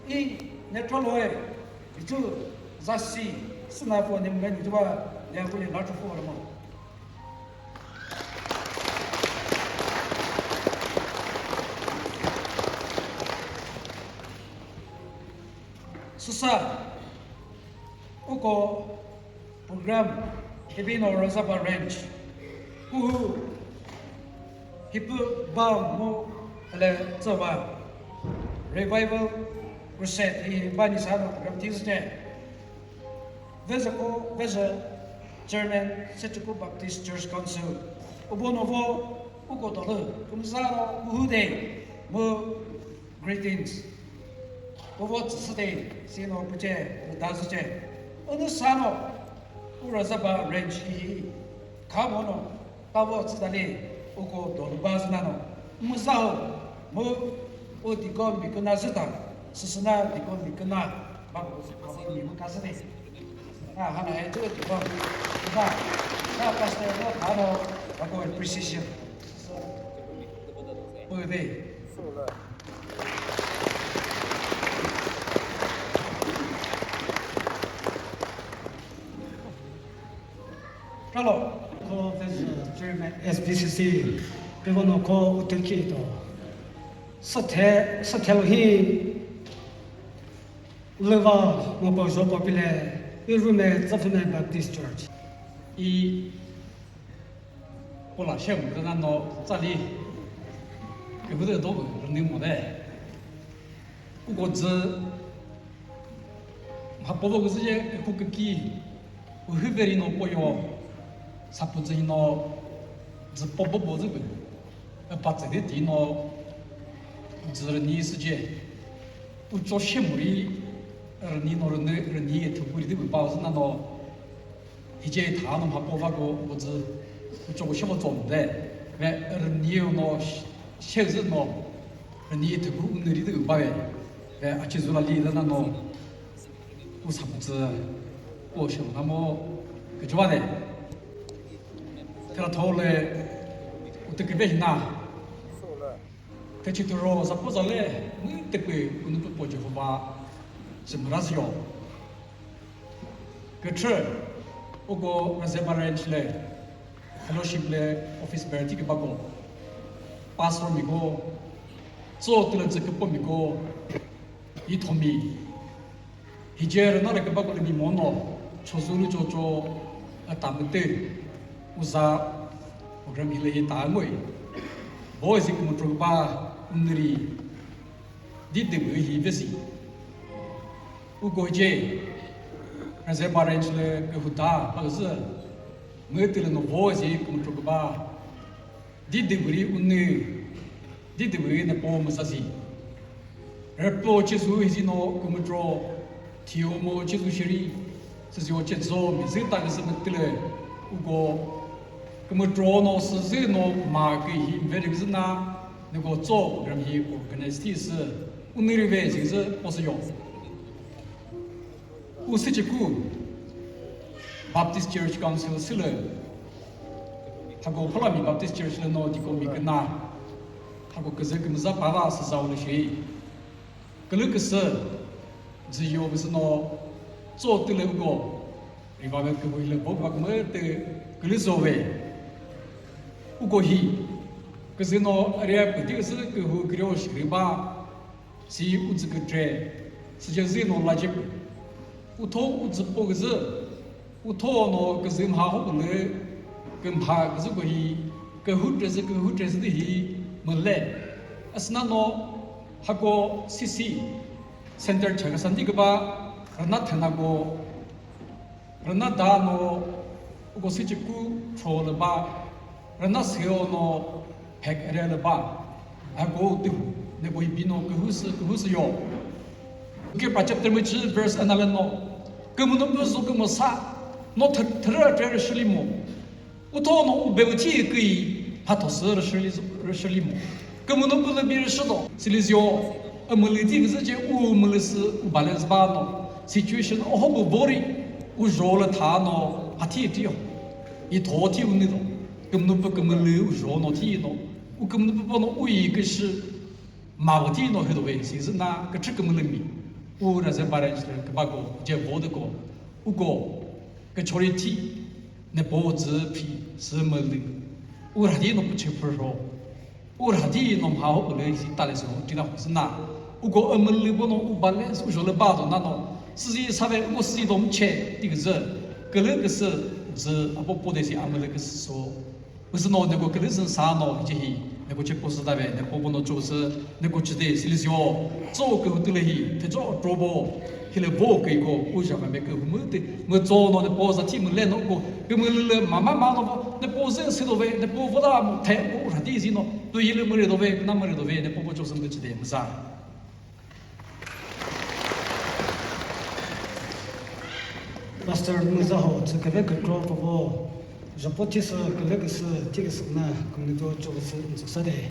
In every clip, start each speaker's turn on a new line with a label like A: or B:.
A: 이 네트로에 이주 자시 스나포님 간 이주와 내가군이 나트 포르모 수사 uko program Hibino Razaba Ranch uhu hipu bam mo ale zoba revival reset I bani sano program Tuesday Vesa German Setiko Baptist Church Council ubonovo uko dolu kumzaro uhude mo greetings Ovo today, sino puje, dazuje. Ono sano, urazaba range kamono, tavo tsadali, uko dolubazano. Muzao, mo odigom bikuna zita, susuna digom bikuna, bago mi mukasane. Hana itu digom, na pastor no hano, bago precision. Pode. Hello, ko German SBCC, begono ko utekito. Satelo hi leva mo bozo popile irume zafune Baptist Church.
B: I pola shem de no zali ke bu de do bu ni mo de u go zi ma bo bo zi je ku ki u huberi no poyo 사포즈이노 즈뽀뽀보즈고 바츠데 디노 즈르니 스제 우조시무리 르니노르네 르니에 투부리데 바우즈나노 이제 다는 바뽀바고 뭐즈 우조고 시모 좀데 왜 르니오노 셰즈노 르니에 투부 우느리데 바에 왜 아치즈라리다나노 우사부즈 오시오나모 그 좋아네 Tera tole utek vehna te chitoro zapozale ni tekwe unu po Jehova semrazio ketre ogo reservarentle fellowship le office berti ke bago pastor migo zo tlen ze ke migo I thomi hijer na ke bago le mi mono chozulu jojo atamte usa program ile taangoi boys ikum tropa unri didde hi vesi ugoje raze barencle ke huta pagze metel no boys ikum tropa didde buri unni didde buri ne po masasi repo chisu hizino kumtro tiomo chisu shiri sezio chetzo mizita ke semetle ugo 그뭐 드로노 스즈노 마기 베르그즈나 누고 조 그럼히 오르가니스티스 오늘의 지금 보세요 우스지구 바프티스트 처치 카운슬 슬러 하고 폴라미 바프티스트 처치는 어디고 미그나 하고 그저 금자 바라스 자울시 그르크스 지요브스노 조 들고 리바베 그 보일레 보바그메테 글리조베 ugohi kazino area putigas ke hu griosh riba si uzgtre sijazino lajip utho uzpogz utho no kazim ha ho le kemha gzugohi ke hu tres de hi mole asna no hago sisi center chagasandi gba rana thanago rana dano ugo sichiku cholba Rana seo no pek relaba ago tu ne boi bino kuhus yo ke chapter which verse analano kumuno buzo kumusa no tra shlimo utono ubeuti ki patosur shlimo kumuno bulu bir shido silizio amuliti gze umulis ubalance bano situation ohobu bori ujola thano atitio I thoti unido 금노프 금을르 우조노티노 우금노프노 우이그시 마버티노 헤도베 시즈나 그치 금을미 乌那是把人是个把个就我的个，乌个个处理体，那脖子皮是么的，乌那地弄不吃不说，乌那地弄好不来是打的时候，知道是哪？乌个我们里不弄乌把来，我说了把着那弄，实际上为我实际都切这个是，个那个是不得是俺们那个是说，不是弄那个个那是啥弄这些。那个去不是大呗，那婆婆那做事，那个记得是的时候，做够得了去，他做做不，他来不给个，我想还没够，没做那包上天门来那个，给我们慢慢那不，那包人谁都会，那包不大太，我啥地方喏，对一人没人都会，那没人都会，那婆婆做什么记得没啥。
C: Master 木子好，这个那个做婆婆。je peux te dire que le que c'est que c'est na comme le tout c'est ça des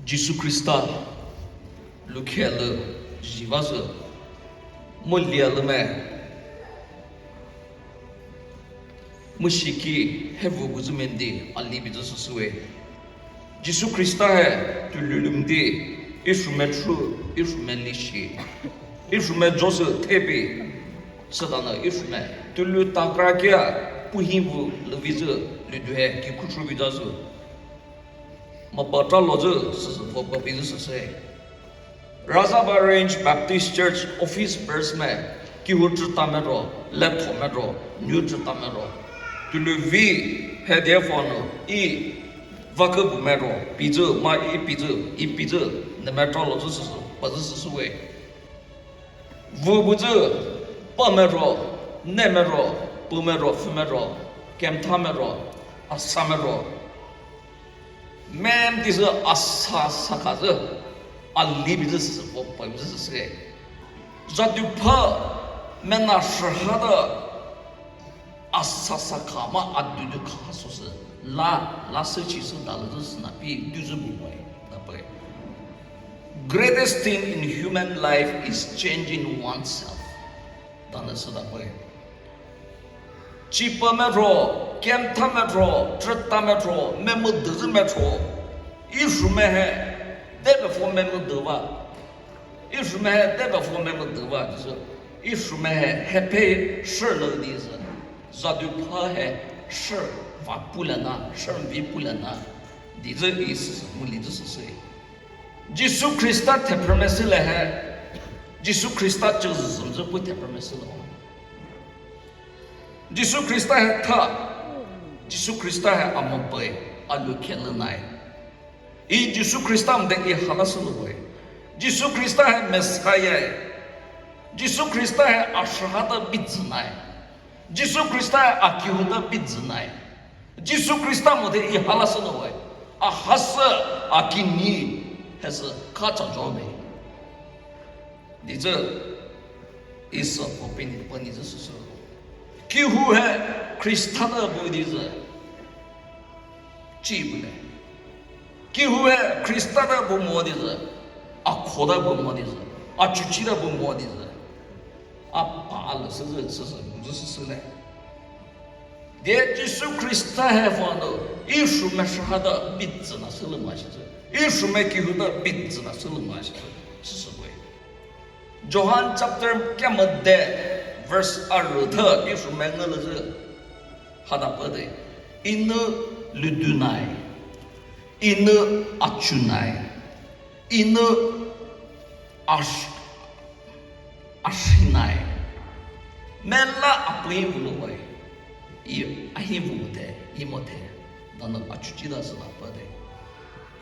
D: Jesus Christa Lukhel Jivas Mulialme Mushiki Hevu Guzmendi Alibitus Sue Jesus Christa Tulumdi Ishumetru Ishumelishi Ishumet Joseph Tebi Sadana Ishumet Tulu Takrakia Puhivu Levize Luduhe Kikuchubidazu Mapata Lozer for Babizus say Razaba Range Baptist Church Office Bursman Kihutu Tamero Lepto Metro New Tamero to Levi had therefore E Vakabu Metro Pizu my Pizu the metrologist but this is way Vubuzu Pomero Nemero Pumero Fumero Kemtamero Asamero Man this is Asasakaza a libidus for purposes say Zadupa Mena Shahada Asasakama Adudukasus La Searches dollars Napi Duzubu way. Greatest thing in human life is changing oneself. Cheaper metro, Kemta metro, Tretta metro, Memo dozen metro. If you may Debe for Memo Dova. If you may Debe for Memo Dova. If you may happy, sure, these Zadupa, sure, Vapulana, sure, Vipulana. These is religious to say. Jesus Christa te promesile hai Jesus Christa Jesus je put te promesile Jesus Christa hai tha Jesus Christa hai amapai alu kelanai e Jesus Christa mde e halasulu boy Jesus Christa hai Messiah Jesus Christa hai ashhada biznai Jesus Christa hai akihuda biznai Jesus Christa mde e halasulu boy ahasa akini has a cut on job. These is a open ponies. Kihu had Christana bodies cheap. Kihu had Christana bomodis, a coda bomodis, a chuchida bomodis, a palace. This is there Jesus Christa have on issue Mashahada bits and a silamash. If you make you the bits and a silamash. Johann chapter Kamade verse Arutha, if you make a Hadapade, in Ludunai, in Achunai, in Ashinai, Mela Aprimulaway.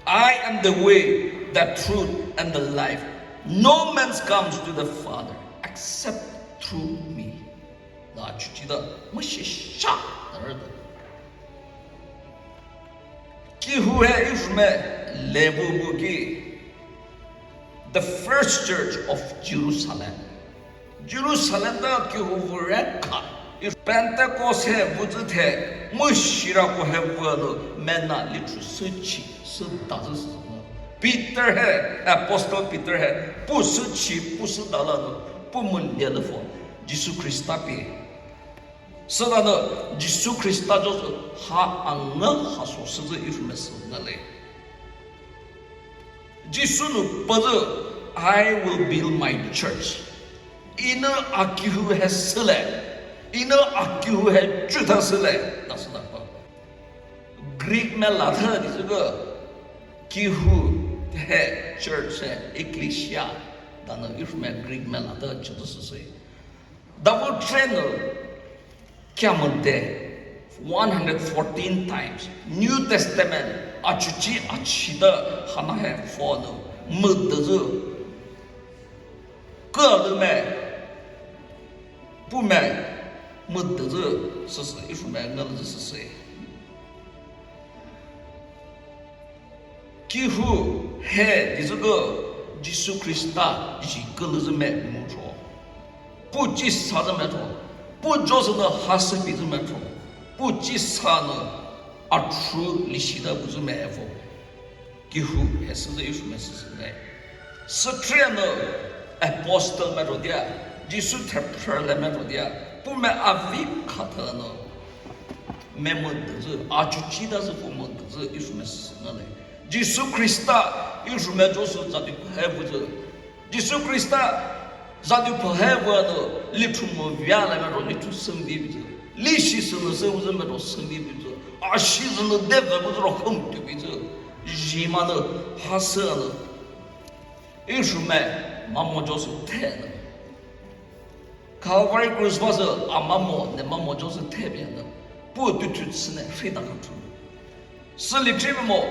D: I am the way, the truth, and the life. No man comes to the Father except through me. The first church of Jerusalem. Jerusalem if Pentecost have would have Mushira could have word mena little suchi so does Peter had Apostle Peter had Pusuchi Pusudala Pumun Delafo Jesus Christapi so that Jesus Christa ha anga haso if message Jesus Padu I will build my church in a Akihu has select in a Akihu had Jutasile. That's not Greek Melata is a girl. Kihu had church ecclesia. Than if my Greek Melata Judas say. Double trainer Kamode 114 times. New Testament Achuchi Achida Hanahe for the Mudazu. Girl man. Puman. Mudder, sister, if you may acknowledge this to say. Kihu head is a girl, Jesus Christa, she girls a man motor. Put Jesus has a metal, put Joseph the Hassan is a metal, put Jesus a true Lishida was a metal. 几乎还是这艺术们是来，是这样的，apostle 们说的，艺术特别来们说的，不买阿维卡特呢，没么得着，阿就记得是不么得着，艺术们是那来，耶稣基督艺术们就是咱的还不着，耶稣基督咱的不还不呢，立出么原来们说立出圣地不着，历史上的生物人们说圣地不着，阿西人的代表不着很对不着。人嘛呢，还是呢，艺术们妈妈就是太呢，考完一个说是啊妈妈，那妈妈就是太bien的，不对对吃呢非常好处，是你这么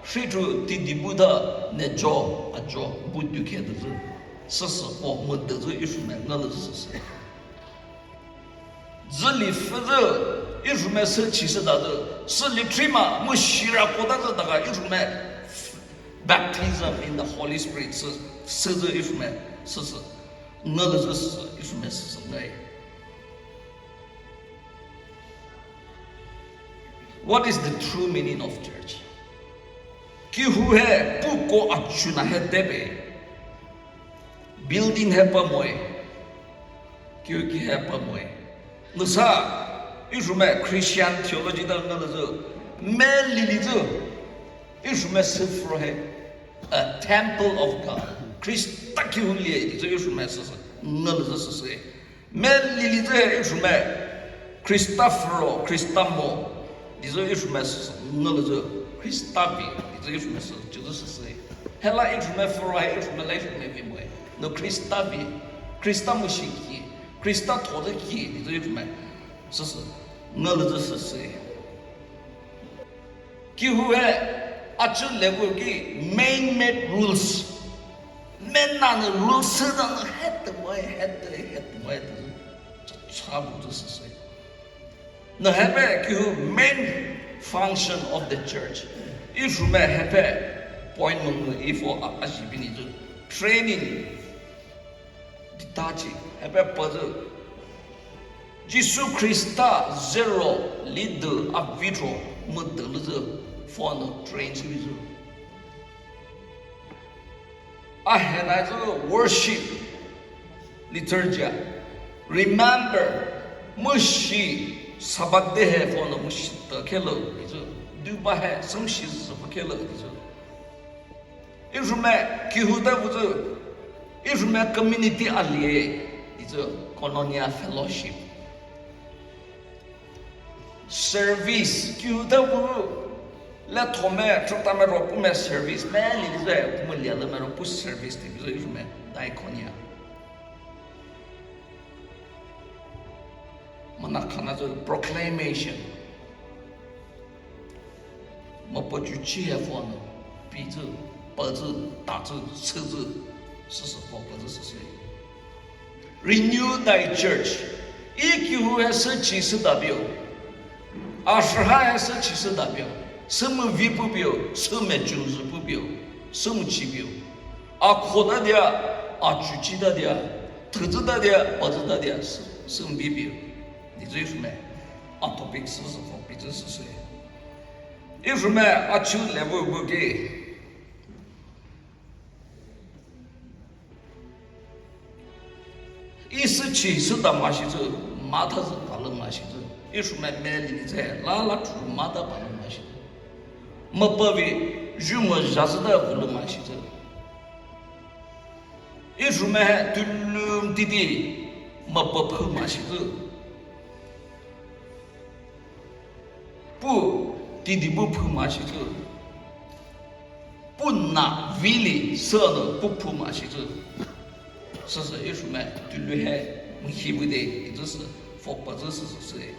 D: 非出弟弟不的那叫啊叫不对看的是我们得着艺术们，我那是谁？这里负责。艺术们是其实的是你最嘛没希腊国的是那个艺术们 baptism in the Holy Spirit 是这艺术们是我的是艺术们是什么？What is the true meaning of church？ 几乎是不过啊去那些代表 building 还不没，教育还不没，那啥？艺术们 Christian theology 的那个时候，没理理着，艺术们是符合 a temple of God，Christ 大教里的这艺术们是那个是谁？没理理着艺术们 Christopher 的这艺术们是那个是 Christabi 的这艺术们是就是谁？后来艺术们符合艺术们来说没为么？那 Christabi，Christa 没信息 ，Christa 托着起的这艺术们。是我的这是谁？几乎哎，啊这来个给 man-made rules， man 那的 rules 的那还得么的，这差不多是谁？那还别几乎 main function of the church， 艺术们还别 point number 一for啊是比你这 training 的大姐还别把这。耶稣基督 zero leader a vitro 没得了这 for the train 是不是？啊，现在这个 worship liturgy remember 没是撒巴的还 for the 没是得开了，这对吧？还什么事是不开了这？有什么？几乎都不是，有什么 community 啊里，这 colonia fellowship。service 就都不，那他们就他们说不买 service， 买你的在不买了嘛，说不 service 的，比如有什么大考验，我那看那个 proclamation， 我不去解放呢，笔字、白字、大字、赤字，是或不是谁 ？Renew thy church， 一句话是其实代表。20还是70代表，什么为不表，什么军事不表，什么起表，啊，扩大的啊，具体的投资的不知道的是什么表，你这有什么？啊，topic 是否比这是谁？有什么啊？就来不给？170的马西州，马他是打了马西州。有什么买理财，拉出马达把那马西，没办法，如果啥子的不能马西的，有什么对路弟弟没办法马西的，不弟弟不跑马西的，不拿威力色的不跑马西的，是有什么对路还没起不的，也就是佛不知是谁。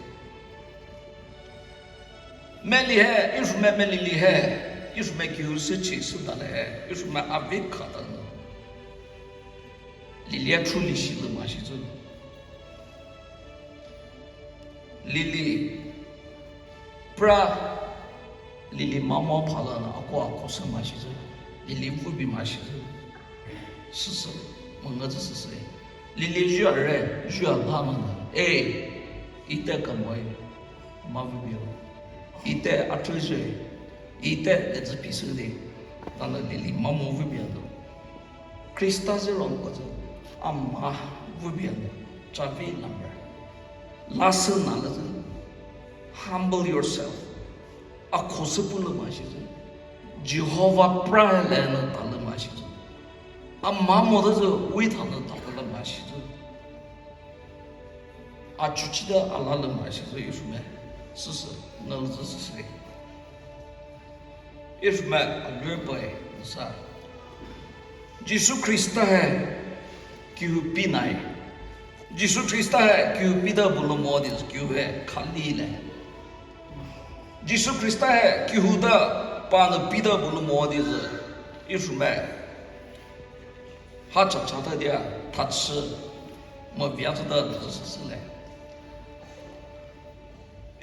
D: 蛮厉害，有什么蛮厉害？有什么90、70的嘞？有什么阿维克的呢？历练出历史了嘛？是这，不然妈妈怕了呢，过什么是这？无比嘛是这，是我这是谁？热人热他们呢？哎，一代干嘛？马不表。一代20岁，一代来自比手的，当然你毛毛不变的。Krista 这种个子，阿妈不变的，这位 number， 拉伸哪了子 ，humble yourself， 啊，可是不能嘛是子。Jehovah pray 来了打了嘛是子，啊，妈妈的这为他呢打了嘛是子，啊，就记得阿拉了嘛是子有什么？是那了子是谁？有什么？啊，略背是啥？यीशु ख्रिस्त है क्यों पीना है यीशु ख्रिस्त है क्यों पीदा बोलो मोदिस क्यों है खाली ले यीशु ख्रिस्त है क्यों दा पान पीदा बोलो मोदिस यीशु में हा चाचा दिया थाच मैं व्याज दा जैसे ले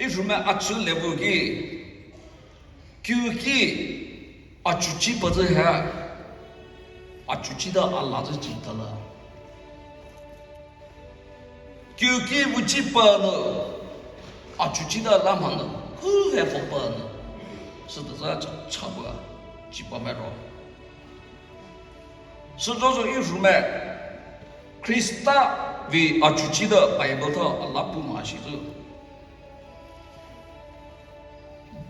D: यीशु में अच्छे लेवल की क्योंकि अच्छी बजे है啊，就知道阿拉就知道了。究竟不知道呢？啊，就知道那么呢，还不办呢？是的，这差不多几百万多。是这种艺术嘛 ？Krista 为啊，就知道Bible 头阿拉不嘛是这。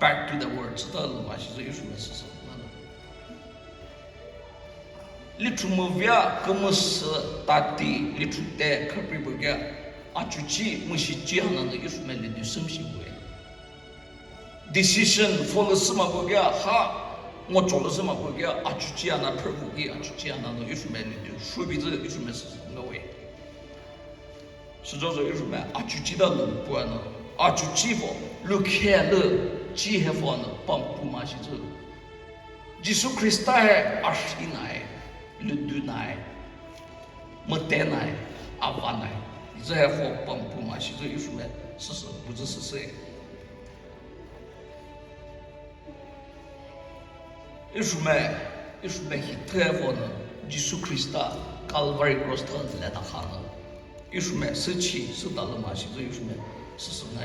D: Back to the word， 知道了嘛是这艺术嘛是什么？Litrumovia como se tati litrute kapriboga achuchi mushi hana no yusme le du sumshi we decision follow sama boga ha ngo cholo sama boga achuchi ana perbugi achuchi ana no yusme le du shubi ze yusme se no we 是这种yusme achuchi da no bo no achuchi bo le kele ji he fo no pam pu ma shi ze Jesus Christ hai ashinai le dunai, metenai, avanai， 这还好帮不嘛？其实有什么事实不知是谁？有什么特好呢？耶稣 Krista Calvary Cross 头来打哈呢？有什么事情是到了嘛？其实有什么事实呢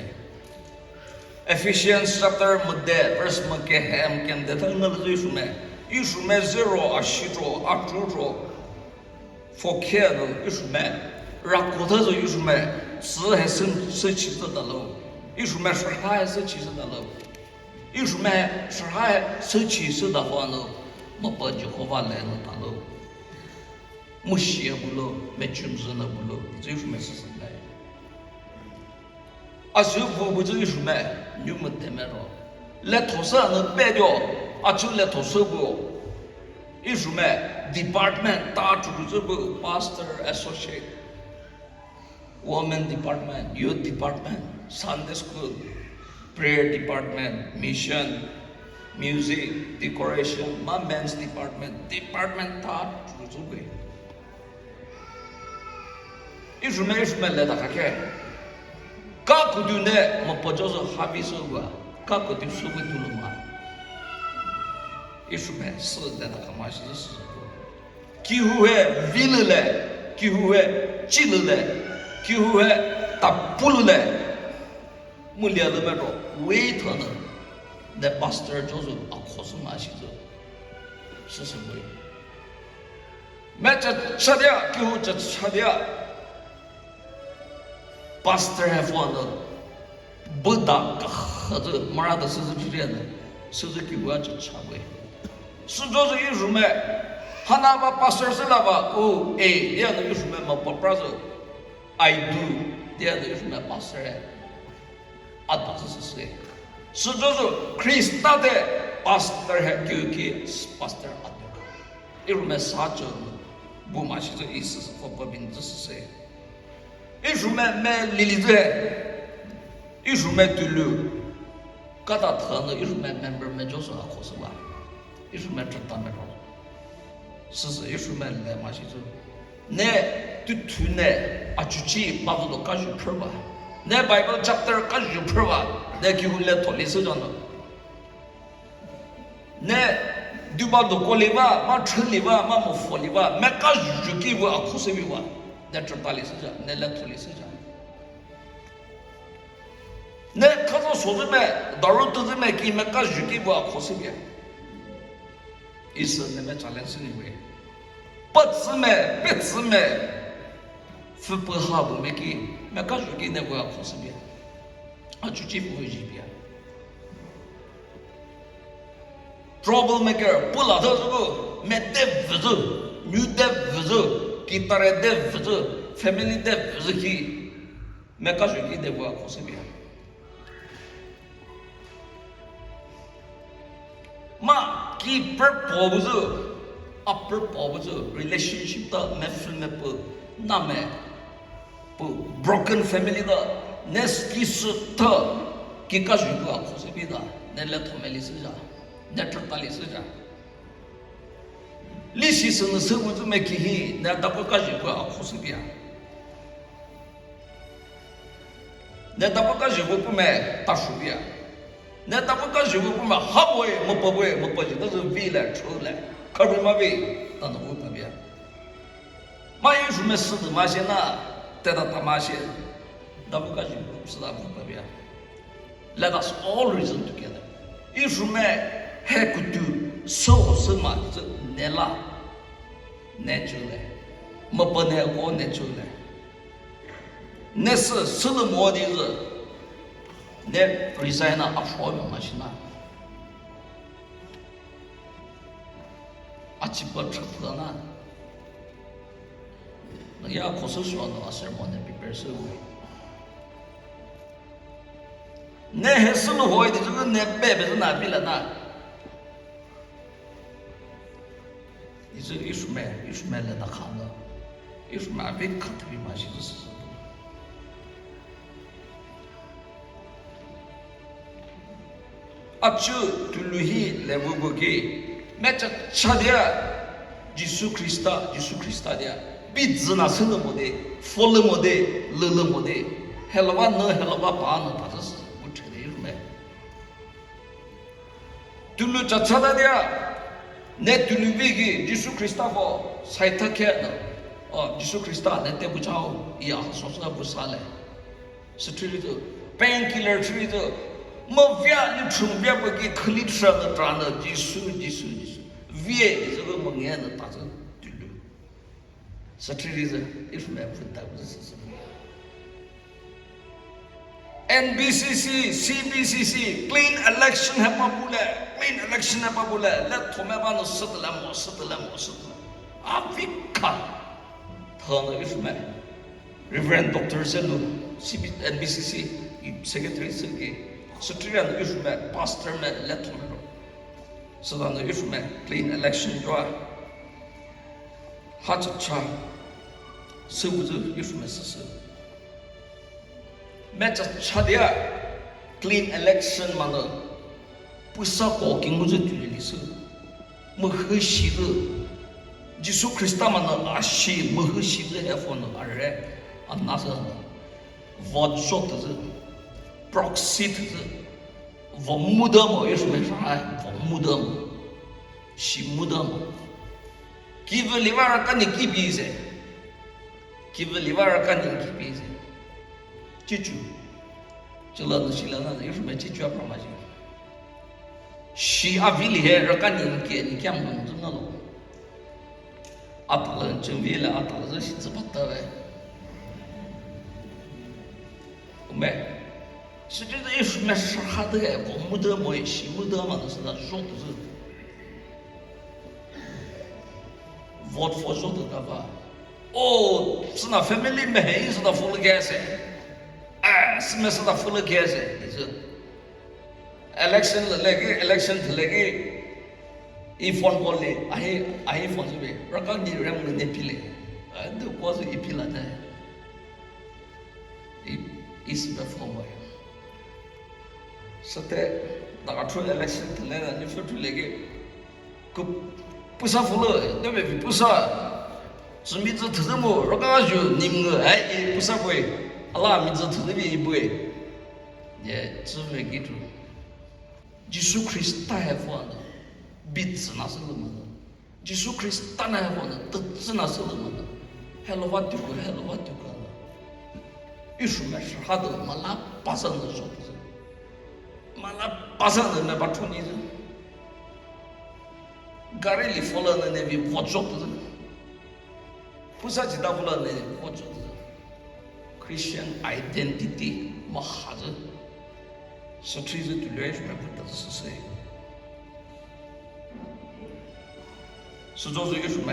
D: ？Ephesians chapter 1 verse 1 ke hem ken de thang na lu su me yu su me 0 a shi tro a tru tro for care no yu su me ra ko ta zo yu su me zi hai se chi de da lo yu su me shi hai se chi de da lo yu su me shi hai se chi se da hua no mo pa ji ho va le no da lo mo xie bu lo me chum zi na bu lo zi su me se se lai啊，谁不这有什么？你们得买着，来投资能卖掉，啊，就来投资不？有什么 ？Department 大组织不 ？Pastor Associate， 我们 Department、Youth Department、Sunday School、Prayer Department、Mission、Music、Decoration、My Men's Department 大组织不？有什么来打开？Как удюне мо поджозо хабисога, как удю суби тулума. Ишуме сылда да камаши зысы. Кихуе вилеле, кихуе чилеле, кихуе тапулеле. Мулиаде 메로 웨이터는 내 pastor 조조 아코스 마시죠. 스스로이. 매자 차대야 기후 자 차대야. Pastor have one Buddha 和这马拉的是之间的，是这给我这差不？是这是有什么？他那把 pastor 是那把哦哎，这样的有什么嘛？把 brother I do 这样的有什么 pastor 哎？啊，当时是谁？是这是 Krista 的 pastor 还给 pastor 啊的，有什么啥子？不嘛是这意思是不明这是谁？一出卖l'Élysée，一出卖对路，各大团呢，一出卖 member 们就是啊，可是吧，一出卖这当没着，是一出卖来嘛是就，那对图呢啊，就去把这个干就破吧，那 Bible chapter 干就破吧，那给我来脱离手上了，那对把这过里吧，嘛城里吧，嘛没佛里吧，没干就给我啊，可是为吧。那这大理是这，那来土理是这。那看到说的么，到时候都是么给么干预给我可是别。意思那么讲的是因为不姊妹别姊妹非不好不没给没告诉给那个可是别啊就几乎会几遍 troublemaker 不老头子不没得不走女的不走吉他的不走 family 的不是去没告诉给那个可是别嘛基本保不住 upper 保不住 relationship 的没分没不那么不 broken family 的那是是的给告诉个可是别的那来同埋历史上那这大历史上历史上的生活这么给he那大不告诉个可是别那大不告诉个不买大树别那大不告诉个不买好不会没不会没不就都是为了出来可不嘛为当然我不别嘛有什么事的嘛些呢带到他妈些大不告诉个是大不别 Let us all reason together 有什么还可do 受什么这难啦难出来没不难过难出来那是什么的日那 resign 了啊说明嘛是那啊几不吃破呢那也可是说的是么的比别人那还是了会的这个那白白是哪边了呢你这有什么来的看的有什么被看特别嘛其实是啊就对路去来我给那这差点耶稣基督的比自那生的么的佛了么的乐了么的还了吧能还了吧把呢他这是不扯的有什么对路这差点那对路为给耶稣基督佛才他看呢哦耶稣基督那得不着呀说是不啥嘞是这里头 painkiller 这里头没别你从别不给可里吃的长的耶稣为这个梦魇的打着对路是这里头有什么不得不是什么 NBCC, CBCC, clean election है बाबूले, clean election है बाबूले, ले तुम्हें बानो सदला आप विका था ना इसमें Reverend Dr. Zelu, NBCC secretary secretary इसमें pastor में ले तुम्हें सदा ना इसमें clean election जो है हाथ अच्छा सब जो इसमें से match chadia clean election mana pusa ko kingu je tuli su mo heshi de jisu krista mana ashi mo heshi de he fon are anasa vote shot de proxy de vo mudam yesu me fa vo mudam shi mudam give livara kan ki bize give livara kan ki bize 记住，这老子西了那有什么记住不嘛？西阿维里海人家你看蒙着那了，阿达人真为了阿达人是怎么得的？没，是这个有什么是哈的？我没得么？西没得嘛？那是那说的是，vote for 说的干嘛？哦，是那 family 没还是那 full gas。 哎，是没是他付了钱噻？你说 ，election 那个 election 那个一放过来，哎放这边，然后你人们那批嘞，都光是一批了的，一时的放过，是的，那个出 election 来了，你说出那个，不少付了，那边不少，是名字特什么，然后就你们哎不少贵。 Allah名字特别一杯，也只会记住。耶稣基督太放了，比子那是什么呢？耶稣基督太放了，得子那是什么呢？还老话丢个，还老话丢个了。有什么事哈都马拉巴上的说的是，马拉巴上的那把处理是，嘎里里佛了那边我做的人，不是其他佛了那我做的人 ，Christian identity 么哈子，是推着对来说不得是谁，是做这个什么？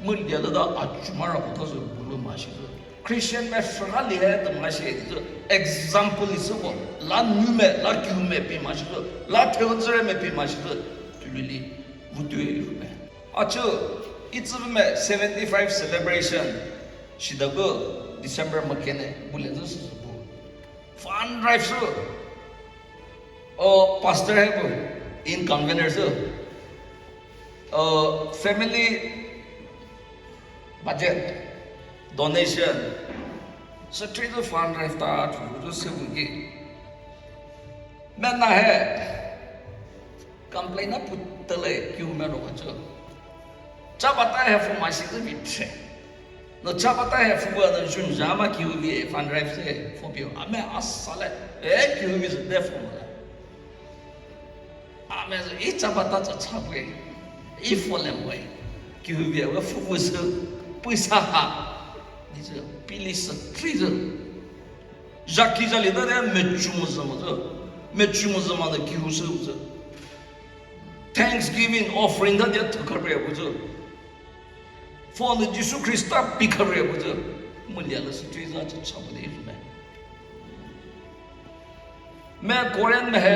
D: 我列了到啊，起码上他是不能嘛些的。Christian 们是哈厉害的嘛些的，example 的是我，拉女们、拉狗们比嘛些的，拉投资人们比嘛些的，对里不对什么？啊，这一直么75 celebration 是那个 December 么开呢？不连着是不？Fun drive 是，pastor 还不 in convener 是，family budget donation 是这个 fund drive 大主要是不给，那还 complain 那不得嘞，就没弄这，这把大还付嘛是个问题，那这把大还付那就咱们就为 fund drive 是付标，俺们啊啥嘞，哎就为是得付嘛，俺们是一这把大这差不多，一付两回，就为我付是。为啥哈？你这比例是对的。热气这里头的没注么子么子，没注么子么的旧手子。Thanksgiving offering 它的特克瑞不子，放的耶稣基督比克瑞不子，我连了是对的，这差不多是没。美国人们还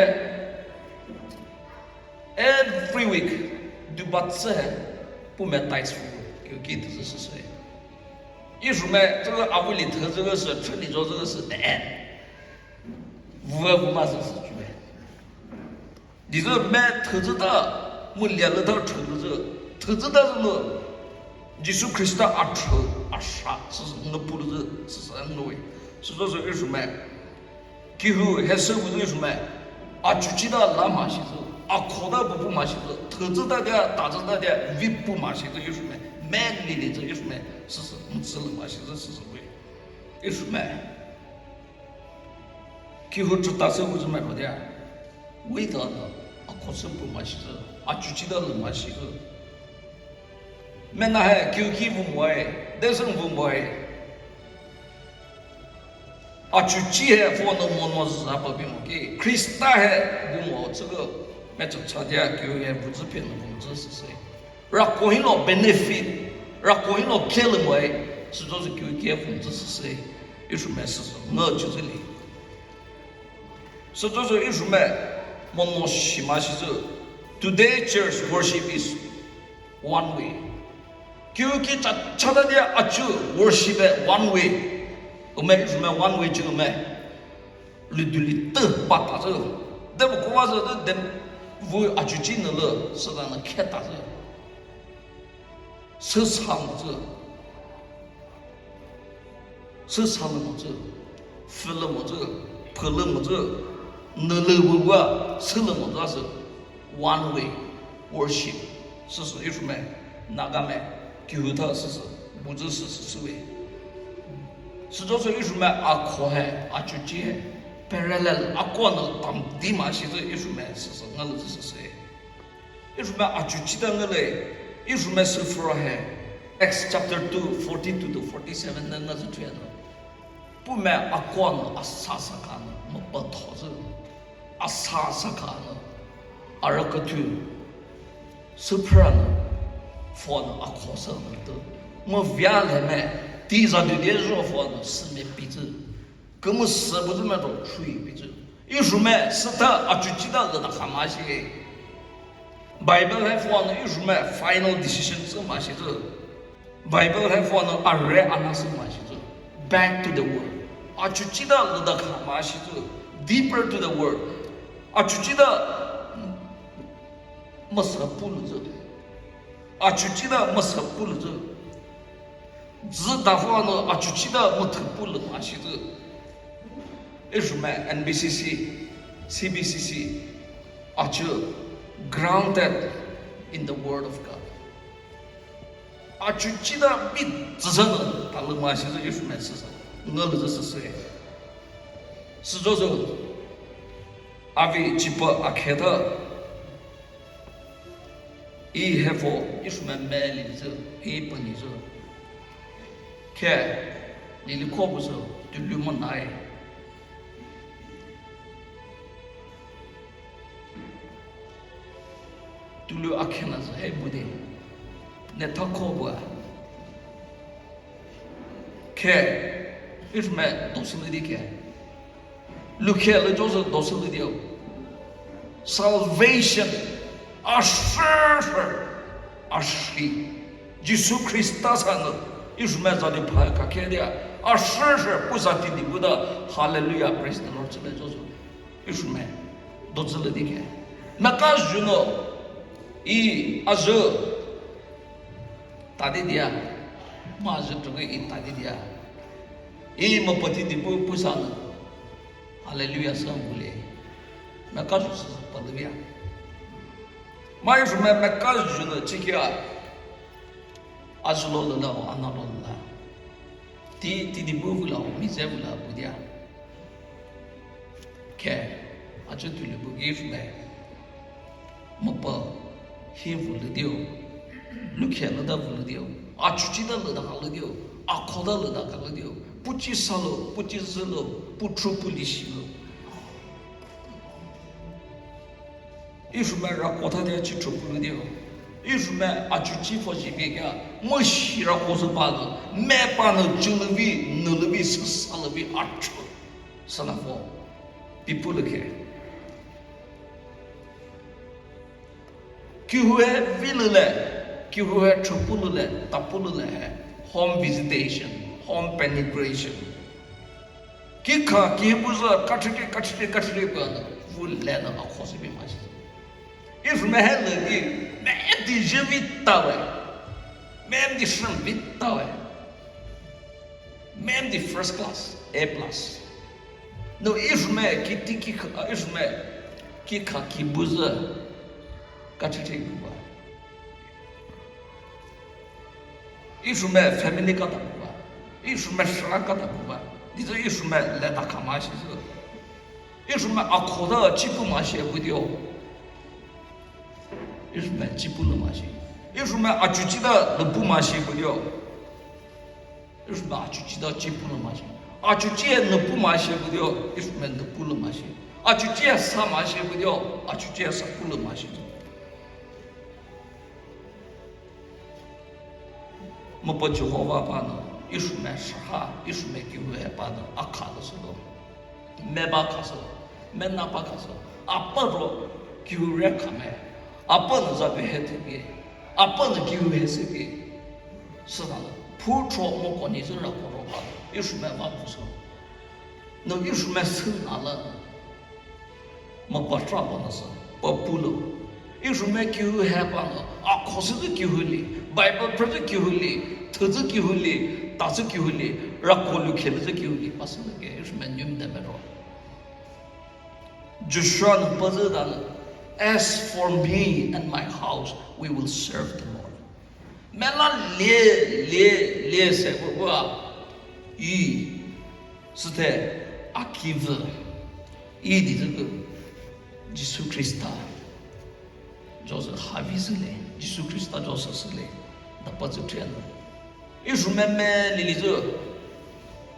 D: every week 就把这不买带出。有给的是谁？艺术嘛，这个阿威里头这个是村里头这个是525嘛是举呗。你这买投资的，我连了到投资投资的什么？耶稣基督阿抽阿杀，是我不的是啥样的喂？是说是艺术嘛？最后还是不是艺术嘛？阿就知道拉马西子，阿考的不马西子，投资大家打着大家未不马西子艺术嘛？买你的这有什么？是我知道嘛？现在是为有什么？最后这大社会是买不的，味道的啊，可是不嘛是的，啊，就知道了嘛是的。买那还救济不买，但是不买，啊，就几还放那么是啥不比么给？Krista 还不买这个，买这差价救还不知骗了工资是谁？让国营老 benefit， 让国营老开了没？是说是给解放这是谁？有什么事实？我就这里。是说是有什么？我西马西走。Today church worship is one way。就给咱查到的啊，就 worship one way。我们有什么 one way 就我们，里头里都把打走，但不过话是等我啊就进了了，是让人开打走。收藏着，收藏了么子，付了么子，破了么子，那了不啊，收了么子是 one way worship， 是有什么？哪个买？就他是不知是为，是就是有什么啊？可还啊就接，parallel 啊过了当地嘛，现在有什么？是我儿子是谁？有什么啊就记得我嘞？有什么是说还 ？Acts chapter 2, 42 to 47那是这样的。不买啊光了啊啥看了，没不讨着，啊啥看了，啊那个图，是不然呢？放了啊考上了都，我原来买地上的连肉放了四面鼻子，根本是不是那种吹鼻子。有什么是他啊就知道的他妈些。Bible 还放了有什么 final decision 是嘛些子 ？Bible 还放了啊人啊那是嘛些子 ？Back to the word 啊就知道了的看嘛些子 ，deeper to the word 啊就知道没啥不了子，啊就知道没啥不了子，只打放了啊就知道没特不了嘛些子。有什么 NBCC、CBCC 啊就。Grounded in the Word of God。啊，就记得比支撑的，他们嘛现在有什么事情？我儿子是谁？是这种阿伟基伯阿开特， I have is my man is a pony. Care, Lily Cobuso, to Lumonai. To Lu Akenas, hey, Buddy. Netakoba. Care, is my docility care. Look here, let us docility. Salvation, assure, ashri. Jesus Christus, is Mazadi Pakakeria, assure, Pusati the Buddha, hallelujah, praise the Lord. Is man, docility. Nakas, you know. E azul tadidia mas tu ke tadidia e mapati di pusana haleluya sambule nakas padvia mais me nakas juna chikia azulo la analola ti di buvula misevula budia ke achu tu le bugif me mapa he will do. Look here, the video. Achuchida the haladio, Akoda the haladio, Puchisalo, Puchizalo, Putropulisimo. If you may rakota de Chitropulidio, if you may Achuchi for Jibiga, Mushira Kosabalo, Mapano, Julavi, Nulavis, Salavi, Archo, Salafo, people look here. कि हुए विलले कि हुए ट्रुपुलले तपुलले है home visitation home penetration कि खा कि बुझा कटरे पर वो लेना आखों से भी माची इस महल की मैं दी जीविता है मैं दी श्रम विता है मैं दी फर्स्ट क्लास A+ नो इसमें कि खा कि बुझा Kachite Buba. Ishume family Katabuba. Ishume Shrakatabuba. These are Ishume Letakamashi. Ishume Akoda Chipumashi with you. Ishume Chipulamashi. Ishume Achuchida the Pumashi with you. Ishume Achuchida Chipulamashi. Achuchi and the Pumashi with you. Ishume the Pulamashi. Achuchi Samashi with you. Achuchi Sapulamashi. Mapa Jehovah Pano, Ishume Shaha, Ishume Kiwe Pano, Akadasolo, Mebakaso, Menapakaso, Aparo, Kiurekame, Upon Zabiheti, upon the Kiwesiki, Sana, Putro Mokonizura Koroba, Ishume Vapuso, no Ishume Sunala, Mapatrabonas, Populo. Ishume Kiu Hapano, Akosaka Kiuli, Bible Project Kiuli, Tuzu Kiuli, Tazu Kiuli, Rakolu Kilza Kiuli, Pasaka, Ishmanum Demero. Joshua Pazadan, as for me and my house, we will serve the Lord. Mela le se I Sute Akiva I did Jesus Christa. Joseph Havisile, Jesus Christa Joseph Sile, the Pazutrian. Ishumeme Lilizo,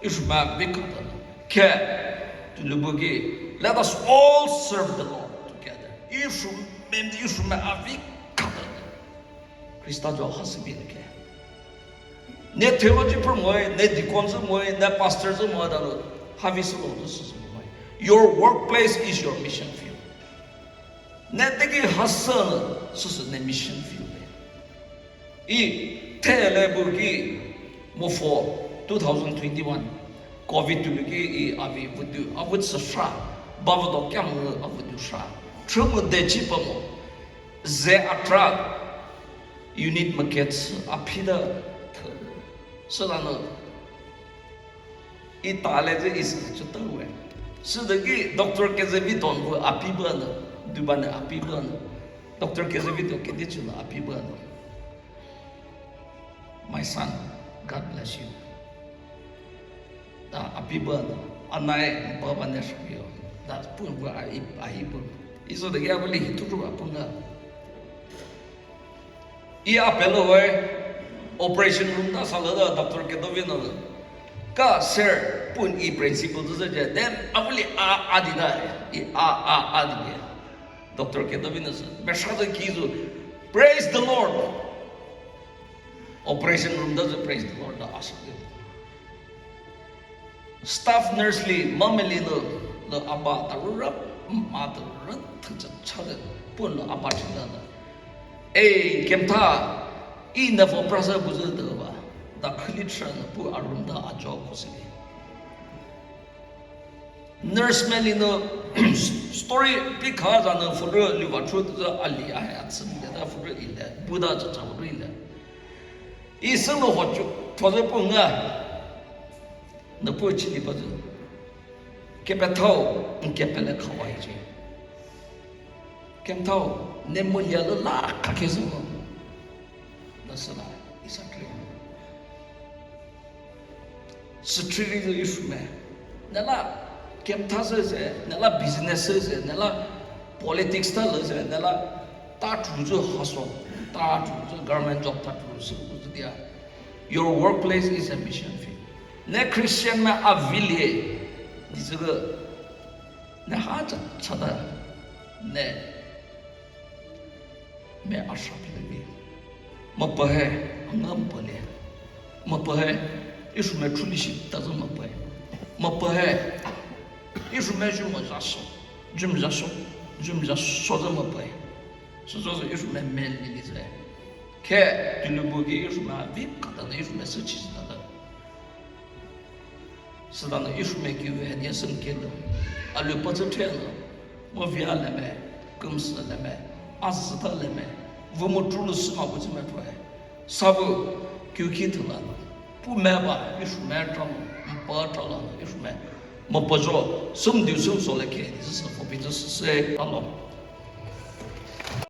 D: Ishuma Bikatan, Care to Lubugi. Let us all serve the Lord together. Ishuma Avikatan, Christa Joseph Hasibike. Ne theology promoy, ne deacons moy, ne pastors moy, Havisilo, this is moy. Your workplace is your mission field. Netegi Hassan, Susan, mission field. E Telebugi Mofo 2021 COVID to Lugi Avi would do I would safra Bavado Camel of the Dusha. Trumu de Chipamo Ze Atra Unit Markets Apida Solano Itale is Chutawe. So the Dr. Kezeviton were Apibana. Dubana Apiban, Dr. Kezavito Kedichula Apiban. My son, God bless you. Apiban, Anai, Baba Neshio, that's Pumba Ahibun. Is the Gavali to Apuna. i apelo we operation room da sala da doctor ke do vino ka sir pun i principle do je then avli a adida i adide doctor ke do vino be shado kizu praise the lord operation room da praise the lord da asade staff nurse li mameli no the aba ta rap ma ta rat chade pun lo aba chida da kemtha i never prasa buzu de ba da khli tran pu arum da ajo khosili nurse melino story because an for li wa chu da ali a ya tsin da for ile buda cha cha ru ile i seng lo ho chu to ze pu nga na pu chi li ba zu ke pa thau ke pa le khawai ji kem thau ne mo ya la ka ke zo na sala isa tre street is issue me na la kem tha se na la business se na la politics ta le se na la ta tu zo haso ta tu zo government job ta tu zo dia your workplace is a mission field ne christian ma avilie di ce个那哈着cha da ne मैं आशा भी मप है अंगम पले मप है इसमें ठुलिशी तजम मप है इसमें जुम जासो ज मप है सो इसमें मेल नहीं है के दिलुबुगी इसमें भी कदा ने इसमें सच्ची दा सदा ने इसमें की है ने संकेल अले पचठेल मो विया ले में कमस ले में azda leme vomo trulu sma bu me po sabu kyuki thula pu me ba isu me tram pa tala isu me mo pojo sum diu sum so le ke this is for business say allo